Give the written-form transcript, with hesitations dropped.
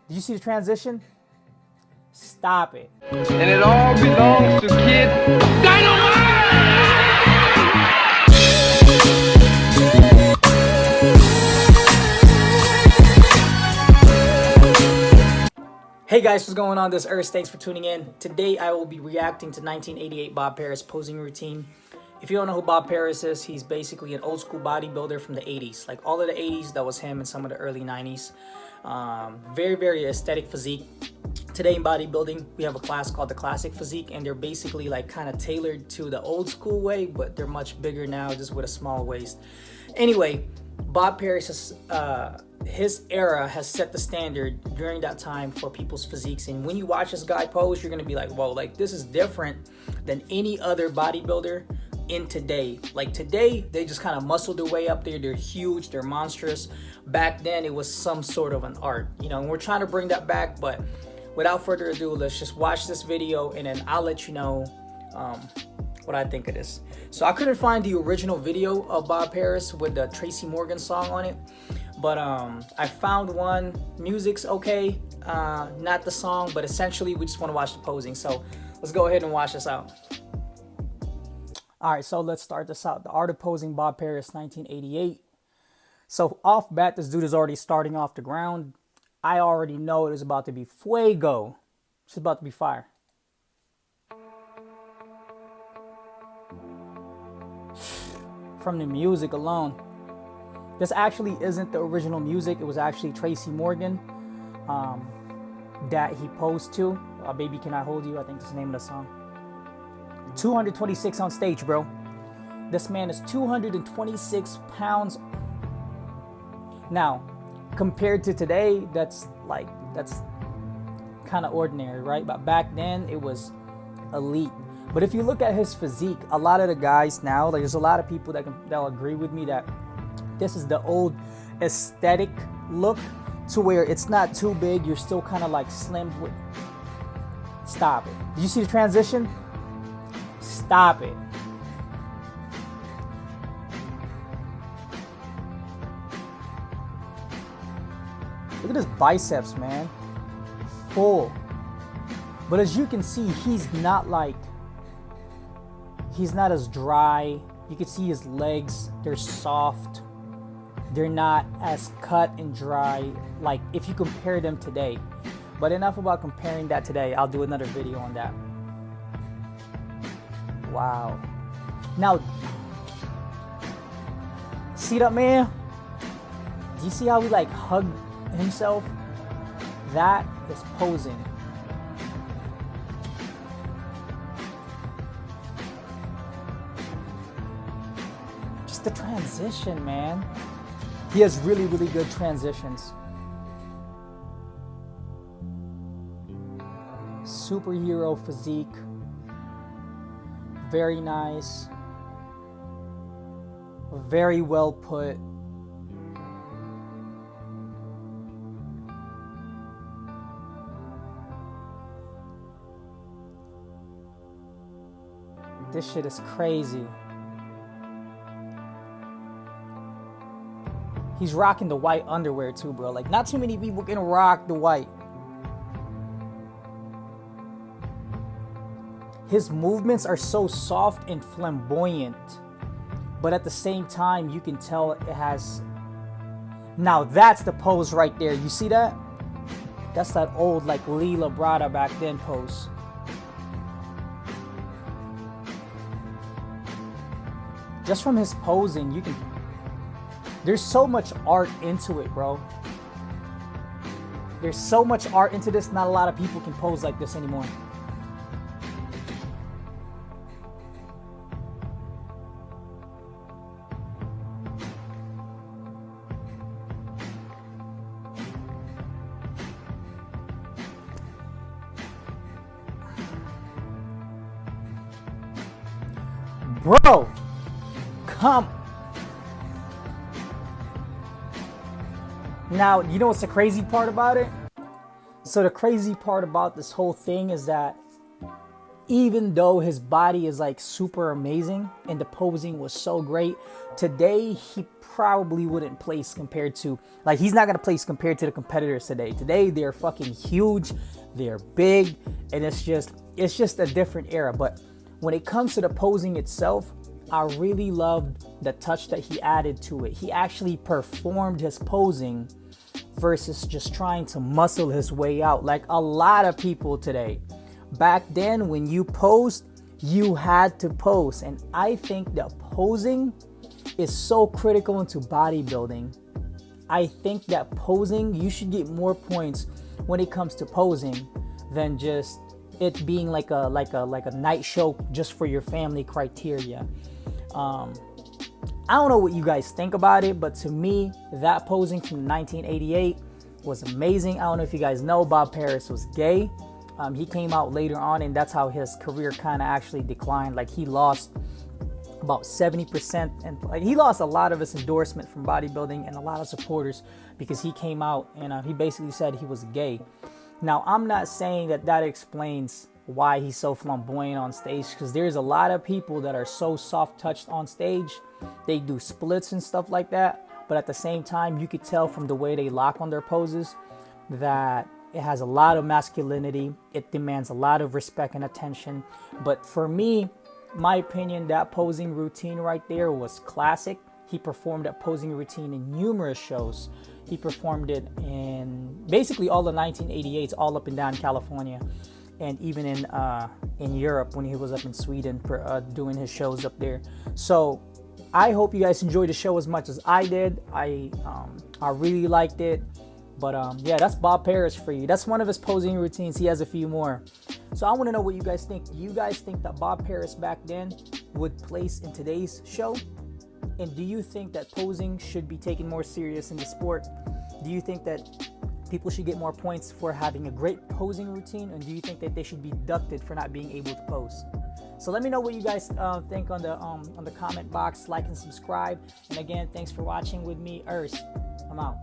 Do you see the transition? Stop it. And it all belongs to Kid Dynamite! Hey guys, what's going on? This is Earth. Thanks for tuning in. Today I will be reacting to 1988 Bob Paris posing routine. If you don't know who Bob Paris is, he's basically an old school bodybuilder from the 80s. Like all of the 80s, that was him, and some of the early 90s. Very, very aesthetic physique. Today in bodybuilding, we have a class called the Classic Physique, and they're basically like kind of tailored to the old school way, but they're much bigger now, just with a small waist. Anyway, Bob Paris his era has set the standard during that time for people's physiques, and when you watch this guy pose, you're gonna be like, whoa, like this is different than any other bodybuilder in today. Like today, they just kind of muscle their way up there. They're huge, they're monstrous. Back then, it was some sort of an art, you know, and we're trying to bring that back. But without further ado, let's just watch this video, and then I'll let you know what I think of this. So I couldn't find the original video of Bob Paris with the Tracy Morgan song on it, but I found one. Music's okay, not the song, but essentially we just want to watch the posing. So let's go ahead and watch this out. All right, so let's start this out. The Art of Posing, Bob Paris, 1988. So off bat, this dude is already starting off the ground. I already know it is about to be fuego. It's about to be fire. From the music alone. This actually isn't the original music. It was actually Tracy Morgan that he posed to. Baby Can I Hold You? I think that's the name of the song. 226 on stage, bro. This man is 226 pounds. Now, compared to today, that's kind of ordinary, right? But back then, it was elite. But if you look at his physique, a lot of the guys now, like there's a lot of people that'll agree with me that this is the old aesthetic look, to where it's not too big, you're still kind of like slim. Stop it. Did you see the transition? Stop it. Look at his biceps, man. Full. But as you can see, he's not as dry. You can see his legs, they're soft. They're not as cut and dry like if you compare them today. But enough about comparing that today. I'll do another video on that. Wow. Now, see that man? Do you see how he like hugged himself? That is posing. Just the transition, man. He has really, really good transitions. Superhero physique. Very nice. Very well put. This shit is crazy. He's rocking the white underwear too, bro. Like, not too many people can rock the white. His movements are so soft and flamboyant, but at the same time, you can tell it has... Now, that's the pose right there. You see that? That's that old, like, Leela Brada back then pose. Just from his posing, you can... There's so much art into it, bro. There's so much art into this. Not a lot of people can pose like this anymore. Bro, come. Now, you know what's the crazy part about it? So the crazy part about this whole thing is that even though his body is like super amazing and the posing was so great, Today, he probably wouldn't place compared to, like, he's not going to place compared to the competitors today. Today, they're fucking huge, they're big, and it's just a different era. But when it comes to the posing itself, I really loved the touch that he added to it. He actually performed his posing versus just trying to muscle his way out like a lot of people today. Back then, when you posed, you had to pose. And I think that posing is so critical into bodybuilding. I think that posing, you should get more points when it comes to posing than just it being like a night show just for your family criteria. I don't know what you guys think about it, but to me, that posing from 1988 was amazing. I don't know if you guys know, Bob Paris was gay. He came out later on, and that's how his career kind of actually declined. Like, he lost about 70%, and like, he lost a lot of his endorsement from bodybuilding and a lot of supporters because he came out and he basically said he was gay. Now, I'm not saying that explains why he's so flamboyant on stage, because there's a lot of people that are so soft touched on stage. They do splits and stuff like that, but at the same time, you could tell from the way they lock on their poses that it has a lot of masculinity. It demands a lot of respect and attention. But for me, my opinion, that posing routine right there was classic. He performed that posing routine in numerous shows. He performed it in basically all the 1988s, all up and down California, and even in Europe when he was up in Sweden doing his shows up there. So I hope you guys enjoyed the show as much as I did. I really liked it. But yeah, that's Bob Paris for you. That's one of his posing routines. He has a few more. So I want to know what you guys think. Do you guys think that Bob Paris back then would place in today's show? And do you think that posing should be taken more serious in the sport? Do you think that people should get more points for having a great posing routine? And do you think that they should be deducted for not being able to pose? So let me know what you guys think on the comment box. Like and subscribe. And again, thanks for watching with me, Urs. I'm out.